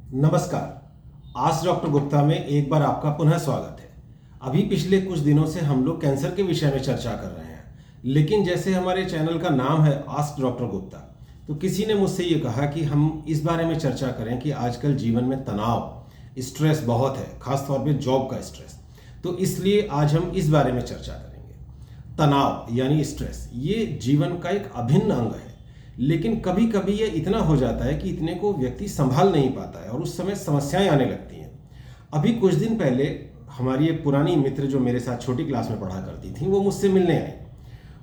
नमस्कार। आज डॉक्टर गुप्ता में एक बार आपका पुनः स्वागत है। अभी पिछले कुछ दिनों से हम लोग कैंसर के विषय में चर्चा कर रहे हैं, लेकिन जैसे हमारे चैनल का नाम है आस्क डॉक्टर गुप्ता, तो किसी ने मुझसे ये कहा कि हम इस बारे में चर्चा करें कि आजकल जीवन में तनाव, स्ट्रेस बहुत है, खासतौर पे जॉब का स्ट्रेस। तो इसलिए आज हम इस बारे में चर्चा करेंगे। तनाव यानी स्ट्रेस ये जीवन का एक अभिन्न अंग है, लेकिन कभी कभी ये इतना हो जाता है कि इतने को व्यक्ति संभाल नहीं पाता है और उस समय समस्याएं आने लगती हैं। अभी कुछ दिन पहले हमारी एक पुरानी मित्र जो मेरे साथ छोटी क्लास में पढ़ा करती थी, वो मुझसे मिलने आई।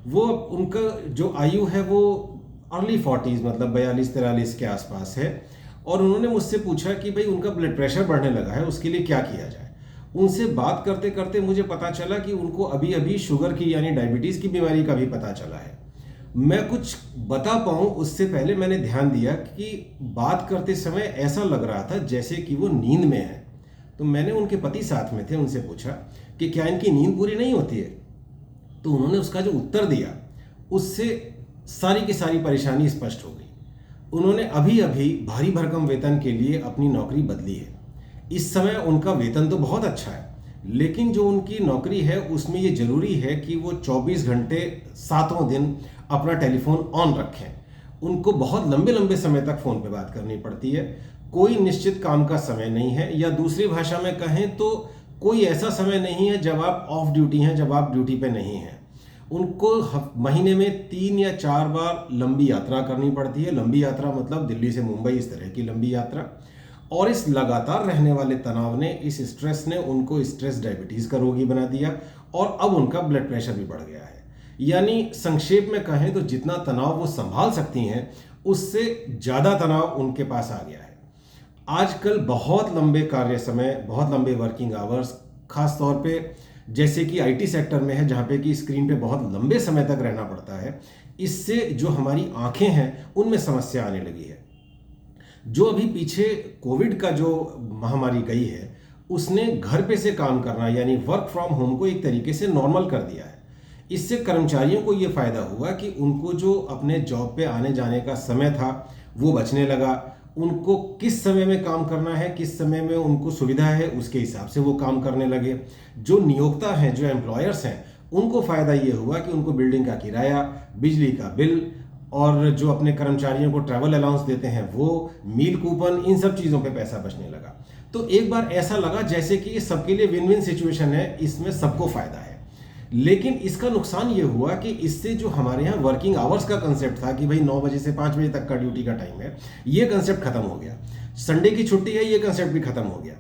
वो उनका जो आयु है वो अर्ली 40s मतलब 42-43 के आसपास है, और उन्होंने मुझसे पूछा कि भाई उनका ब्लड प्रेशर बढ़ने लगा है, उसके लिए क्या किया जाए। उनसे बात करते करते मुझे पता चला कि उनको अभी अभी शुगर की यानी डायबिटीज़ की बीमारी का भी पता चला है। मैं कुछ बता पाऊँ उससे पहले मैंने ध्यान दिया कि बात करते समय ऐसा लग रहा था जैसे कि वो नींद में है। तो मैंने, उनके पति साथ में थे, उनसे पूछा कि क्या इनकी नींद पूरी नहीं होती है। तो उन्होंने उसका जो उत्तर दिया उससे सारी की सारी परेशानी स्पष्ट हो गई। उन्होंने अभी अभी भारी भरकम वेतन के लिए अपनी नौकरी बदली है। इस समय उनका वेतन तो बहुत अच्छा है, लेकिन जो उनकी नौकरी है उसमें ये जरूरी है कि वो 24 घंटे सातों दिन अपना टेलीफोन ऑन रखें। उनको बहुत लंबे लंबे समय तक फ़ोन पे बात करनी पड़ती है। कोई निश्चित काम का समय नहीं है, या दूसरी भाषा में कहें तो कोई ऐसा समय नहीं है जब आप ऑफ ड्यूटी हैं, जब आप ड्यूटी पे नहीं हैं। उनको महीने में 3 या 4 बार लंबी यात्रा करनी पड़ती है। लंबी यात्रा मतलब दिल्ली से मुंबई, इस तरह की लंबी यात्रा। और इस लगातार रहने वाले तनाव ने, इस स्ट्रेस ने उनको स्ट्रेस डायबिटीज़ का रोगी बना दिया, और अब उनका ब्लड प्रेशर भी बढ़ गया है। यानी संक्षेप में कहें तो जितना तनाव वो संभाल सकती हैं उससे ज़्यादा तनाव उनके पास आ गया है। आजकल बहुत लंबे कार्य समय, बहुत लंबे वर्किंग आवर्स, खास तौर पे जैसे कि आईटी सेक्टर में है, जहाँ पे कि स्क्रीन पे बहुत लंबे समय तक रहना पड़ता है, इससे जो हमारी आंखें हैं उनमें समस्या आने लगी है। जो अभी पीछे कोविड का जो महामारी गई है, उसने घर पे से काम करना यानी वर्क फ्रॉम होम को एक तरीके से नॉर्मल कर दिया है। इससे कर्मचारियों को ये फायदा हुआ कि उनको जो अपने जॉब पे आने जाने का समय था वो बचने लगा। उनको किस समय में काम करना है, किस समय में उनको सुविधा है, उसके हिसाब से वो काम करने लगे। जो नियोक्ता हैं, जो एम्प्लॉयर्स हैं, उनको फायदा ये हुआ कि उनको बिल्डिंग का किराया, बिजली का बिल, और जो अपने कर्मचारियों को ट्रैवल अलाउंस देते हैं वो, मील कूपन, इन सब चीज़ों पे पैसा बचने लगा। तो एक बार ऐसा लगा जैसे कि ये सबके लिए विन विन सिचुएशन है, इसमें सबको फायदा है। लेकिन इसका नुकसान ये हुआ कि इससे जो हमारे यहाँ वर्किंग आवर्स का कंसेप्ट था कि भाई 9 बजे से 5 बजे तक का ड्यूटी का टाइम है, ये कंसेप्ट खत्म हो गया। संडे की छुट्टी है, ये कंसेप्ट भी खत्म हो गया।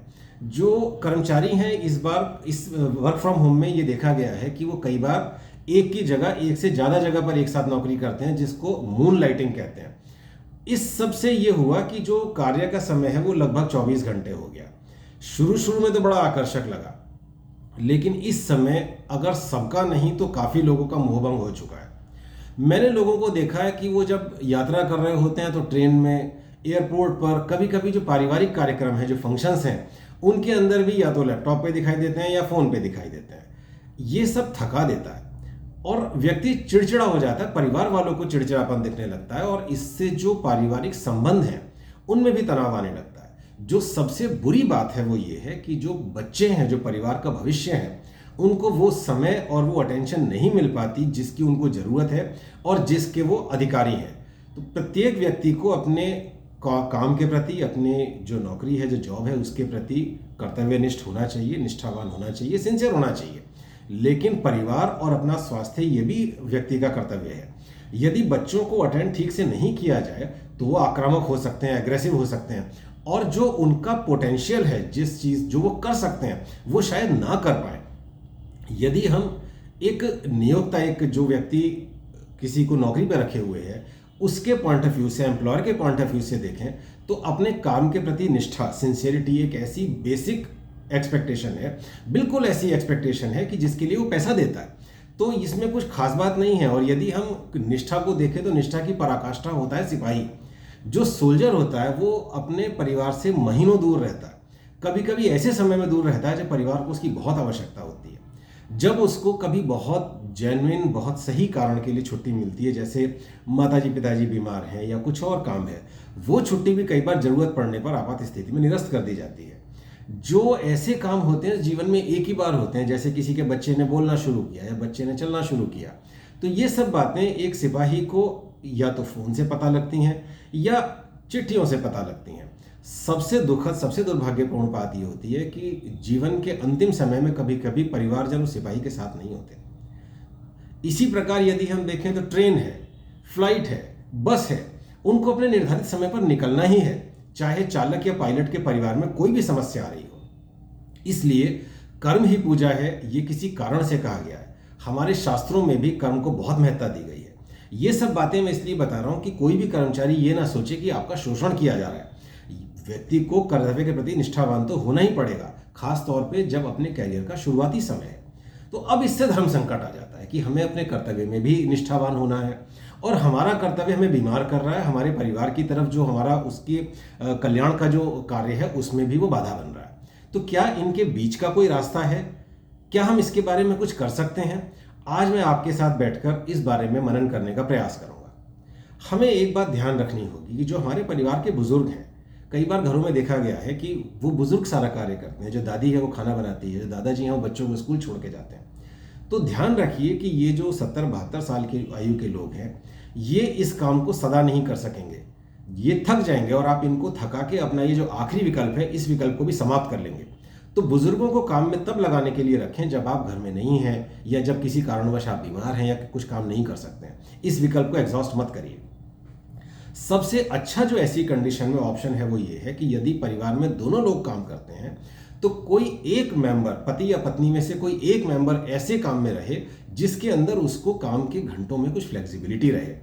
जो कर्मचारी हैं, इस बार इस वर्क फ्रॉम होम में ये देखा गया है कि वो कई बार एक की जगह, एक से ज़्यादा जगह पर एक साथ नौकरी करते हैं, जिसको मून लाइटिंग कहते हैं। इस सब से ये हुआ कि जो कार्य का समय है वो लगभग 24 घंटे हो गया। शुरू शुरू में तो बड़ा आकर्षक लगा, लेकिन इस समय अगर सबका नहीं तो काफ़ी लोगों का मोहभंग हो चुका है। मैंने लोगों को देखा है कि वो जब यात्रा कर रहे होते हैं तो ट्रेन में, एयरपोर्ट पर, कभी कभी जो पारिवारिक कार्यक्रम है, जो फंक्शंस हैं, उनके अंदर भी या तो लैपटॉप पे दिखाई देते हैं या फ़ोन पे दिखाई देते हैं। ये सब थका देता है और व्यक्ति चिड़चिड़ा हो जाता है, परिवार वालों को चिड़चिड़ापन दिखने लगता है, और इससे जो पारिवारिक संबंध हैं उनमें भी तनाव आने लगता है। जो सबसे बुरी बात है वो ये है कि जो बच्चे हैं, जो परिवार का भविष्य है, उनको वो समय और वो अटेंशन नहीं मिल पाती जिसकी उनको ज़रूरत है और जिसके वो अधिकारी हैं। तो प्रत्येक व्यक्ति को अपने काम के प्रति, अपने जो नौकरी है, जो जॉब है, उसके प्रति कर्तव्यनिष्ठ होना चाहिए, निष्ठावान होना चाहिए, सिंसियर होना चाहिए। लेकिन परिवार और अपना स्वास्थ्य ये भी व्यक्ति का कर्तव्य है। यदि बच्चों को अटेंड ठीक से नहीं किया जाए तो वो आक्रामक हो सकते हैं, एग्रेसिव हो सकते हैं, और जो उनका पोटेंशियल है, जिस चीज़ जो वो कर सकते हैं, वो शायद ना कर पाए। यदि हम एक नियोक्ता, एक जो व्यक्ति किसी को नौकरी पर रखे हुए हैं, उसके पॉइंट ऑफ व्यू से, एम्प्लॉयर के पॉइंट ऑफ व्यू से देखें तो अपने काम के प्रति निष्ठा, सिंसियरिटी एक ऐसी बेसिक एक्सपेक्टेशन है, बिल्कुल ऐसी एक्सपेक्टेशन है कि जिसके लिए वो पैसा देता है। तो इसमें कुछ खास बात नहीं है। और यदि हम निष्ठा को देखें तो निष्ठा की पराकाष्ठा होता है सिपाही। जो सोल्जर होता है वो अपने परिवार से महीनों दूर रहता है, कभी कभी ऐसे समय में दूर रहता है जब परिवार को उसकी बहुत आवश्यकता होती है। जब उसको कभी बहुत जेन्युइन, बहुत सही कारण के लिए छुट्टी मिलती है, जैसे माताजी पिताजी बीमार हैं या कुछ और काम है, वो छुट्टी भी कई बार जरूरत पड़ने पर आपात स्थिति में निरस्त कर दी जाती है। जो ऐसे काम होते हैं जीवन में एक ही बार होते हैं, जैसे किसी के बच्चे ने बोलना शुरू किया या बच्चे ने चलना शुरू किया, तो ये सब बातें एक सिपाही को या तो फोन से पता लगती हैं या चिट्ठियों से पता लगती हैं। सबसे दुखद, सबसे दुर्भाग्यपूर्ण बात ये होती है कि जीवन के अंतिम समय में कभी कभी परिवारजन उस सिपाही के साथ नहीं होते। इसी प्रकार यदि हम देखें तो ट्रेन है, फ्लाइट है, बस है, उनको अपने निर्धारित समय पर निकलना ही है, चाहे चालक या पायलट के परिवार में कोई भी समस्या आ रही हो। इसलिए कर्म ही पूजा है, ये किसी कारण से कहा गया है। हमारे शास्त्रों में भी कर्म को बहुत महत्ता दी गई है। ये सब बातें मैं इसलिए बता रहा हूं कि कोई भी कर्मचारी ये ना सोचे कि आपका शोषण किया जा रहा है। व्यक्ति को कर्तव्य के प्रति निष्ठावान तो होना ही पड़ेगा, खास तौर पे जब अपने कैरियर का शुरुआती समय है। तो अब इससे धर्म संकट आ जाता है कि हमें अपने कर्तव्य में भी निष्ठावान होना है, और हमारा कर्तव्य हमें बीमार कर रहा है, हमारे परिवार की तरफ जो हमारा उसके कल्याण का जो कार्य है उसमें भी वो बाधा बन रहा है। तो क्या इनके बीच का कोई रास्ता है? क्या हम इसके बारे में कुछ कर सकते हैं? आज मैं आपके साथ बैठकर इस बारे में मनन करने का प्रयास करूंगा। हमें एक बात ध्यान रखनी होगी कि जो हमारे परिवार के बुजुर्ग हैं, कई बार घरों में देखा गया है कि वो बुजुर्ग सारा कार्य करते हैं। जो दादी है वो खाना बनाती है, जो दादाजी हैं वो बच्चों को स्कूल छोड़ के जाते हैं। तो ध्यान रखिए कि ये जो 70-72 साल की आयु के लोग हैं, ये इस काम को सदा नहीं कर सकेंगे। ये थक जाएंगे और आप इनको थका के अपना ये जो आखिरी विकल्प है, इस विकल्प को भी समाप्त कर लेंगे। तो बुजुर्गों को काम में तब लगाने के लिए रखें जब आप घर में नहीं हैं या जब किसी कारणवश आप बीमार हैं या कुछ काम नहीं कर सकते हैं। इस विकल्प को एग्जॉस्ट मत करिए। सबसे अच्छा जो ऐसी कंडीशन में ऑप्शन है वो ये है कि यदि परिवार में दोनों लोग काम करते हैं तो कोई एक मेंबर, पति या पत्नी में से कोई एक मेंबर ऐसे काम में रहे जिसके अंदर उसको काम के घंटों में कुछ फ्लेक्सिबिलिटी रहे,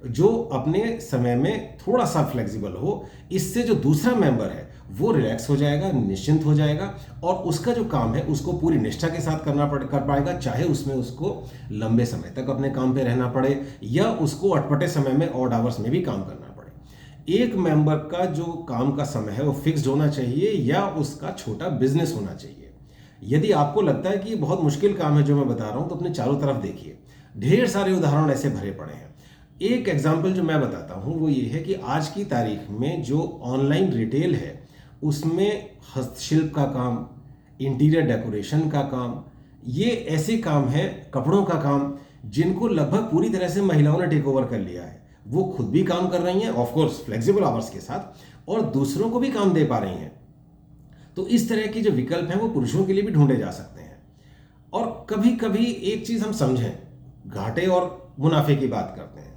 जो अपने समय में थोड़ा सा फ्लेक्सिबल हो। इससे जो दूसरा मेंबर है वो रिलैक्स हो जाएगा, निश्चिंत हो जाएगा, और उसका जो काम है उसको पूरी निष्ठा के साथ कर पाएगा, चाहे उसमें उसको लंबे समय तक अपने काम पे रहना पड़े या उसको अटपटे समय में ऑड आवर्स में भी काम करना पड़े। एक मेंबर का जो काम का समय है वो फिक्स्ड होना चाहिए या उसका छोटा बिजनेस होना चाहिए। यदि आपको लगता है कि ये बहुत मुश्किल काम है जो मैं बता रहा हूं, तो अपने चारों तरफ देखिए, ढेर सारे उदाहरण ऐसे भरे पड़े हैं। एक एग्जाम्पल जो मैं बताता हूं वो ये है कि आज की तारीख में जो ऑनलाइन रिटेल है उसमें हस्तशिल्प का काम, इंटीरियर डेकोरेशन का काम, ये ऐसे काम हैं, कपड़ों का काम, जिनको लगभग पूरी तरह से महिलाओं ने टेक ओवर कर लिया है। वो खुद भी काम कर रही हैं, ऑफ कोर्स फ्लेक्सिबल आवर्स के साथ, और दूसरों को भी काम दे पा रही हैं। तो इस तरह के जो विकल्प हैं वो पुरुषों के लिए भी ढूंढे जा सकते हैं। और कभी कभी एक चीज हम समझें, घाटे और मुनाफे की बात करते हैं।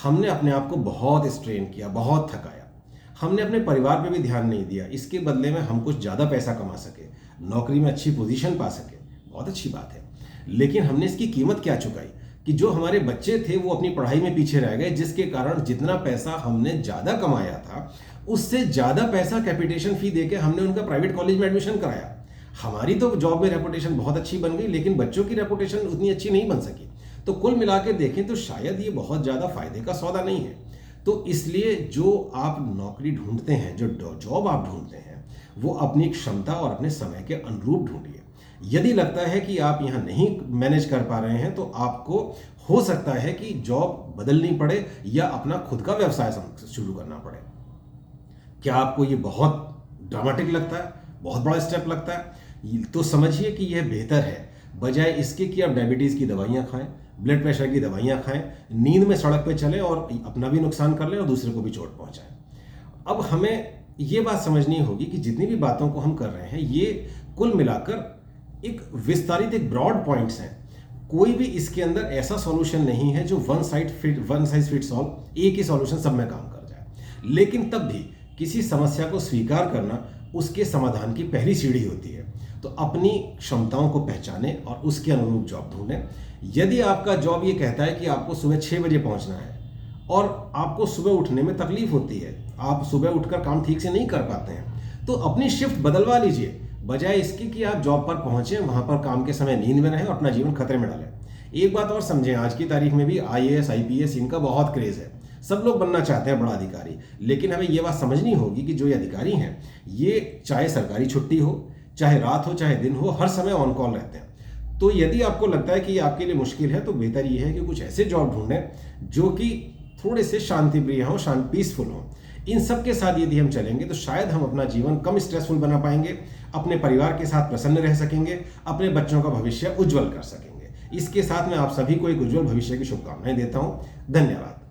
हमने अपने आप को बहुत स्ट्रेन किया, बहुत थकाया, हमने अपने परिवार पे भी ध्यान नहीं दिया, इसके बदले में हम कुछ ज़्यादा पैसा कमा सके, नौकरी में अच्छी पोजीशन पा सके, बहुत अच्छी बात है। लेकिन हमने इसकी कीमत क्या चुकाई कि जो हमारे बच्चे थे वो अपनी पढ़ाई में पीछे रह गए, जिसके कारण जितना पैसा हमने ज़्यादा कमाया था उससे ज़्यादा पैसा कैपिटेशन फी देके हमने उनका प्राइवेट कॉलेज में एडमिशन कराया। हमारी तो जॉब में रेपुटेशन बहुत अच्छी बन गई, लेकिन बच्चों की रेपुटेशन उतनी अच्छी नहीं बन सकी। तो कुल मिला के देखें तो शायद ये बहुत ज़्यादा फायदे का सौदा नहीं है। तो इसलिए जो आप नौकरी ढूंढते हैं, जो जॉब आप ढूंढते हैं, वो अपनी क्षमता और अपने समय के अनुरूप ढूंढिए। यदि लगता है कि आप यहाँ नहीं मैनेज कर पा रहे हैं तो आपको हो सकता है कि जॉब बदलनी पड़े या अपना खुद का व्यवसाय शुरू करना पड़े। क्या आपको ये बहुत ड्रामेटिक लगता है, बहुत बड़ा स्टेप लगता है? तो समझिए कि यह बेहतर है बजाय इसके कि आप डायबिटीज़ की दवाइयाँ खाएं, ब्लड प्रेशर की दवाइयाँ खाएं, नींद में सड़क पे चलें और अपना भी नुकसान कर लें और दूसरे को भी चोट पहुंचाएं। अब हमें ये बात समझनी होगी कि जितनी भी बातों को हम कर रहे हैं ये कुल मिलाकर एक विस्तारित, एक ब्रॉड पॉइंट्स हैं। कोई भी इसके अंदर ऐसा सॉल्यूशन नहीं है जो वन साइज फिट्स ऑल, एक ही सॉल्यूशन सब में काम कर जाए। लेकिन तब भी किसी समस्या को स्वीकार करना उसके समाधान की पहली सीढ़ी होती है। तो अपनी क्षमताओं को पहचानें और उसके अनुरूप जॉब ढूंढें। यदि आपका जॉब ये कहता है कि आपको सुबह 6 बजे पहुंचना है और आपको सुबह उठने में तकलीफ होती है, आप सुबह उठकर काम ठीक से नहीं कर पाते हैं, तो अपनी शिफ्ट बदलवा लीजिए, बजाय इसके कि आप जॉब पर पहुंचे, वहां पर काम के समय नींद में रहें और अपना जीवन खतरे में डालें। एक बात और समझें, आज की तारीख में भी IAS IPS इनका बहुत क्रेज है, सब लोग बनना चाहते हैं बड़ा अधिकारी। लेकिन हमें यह बात समझनी होगी कि जो ये अधिकारी हैं ये चाहे सरकारी छुट्टी हो, चाहे रात हो, चाहे दिन हो, हर समय ऑन कॉल रहते हैं। तो यदि आपको लगता है कि ये आपके लिए मुश्किल है तो बेहतर ये है कि कुछ ऐसे जॉब ढूंढें जो कि थोड़े से शांति प्रिय हों, पीसफुल हों। इन सब के साथ यदि हम चलेंगे तो शायद हम अपना जीवन कम स्ट्रेसफुल बना पाएंगे, अपने परिवार के साथ प्रसन्न रह सकेंगे, अपने बच्चों का भविष्य उज्जवल कर सकेंगे। इसके साथ मैं आप सभी को एक उज्जवल भविष्य की शुभकामनाएं देता हूं। धन्यवाद।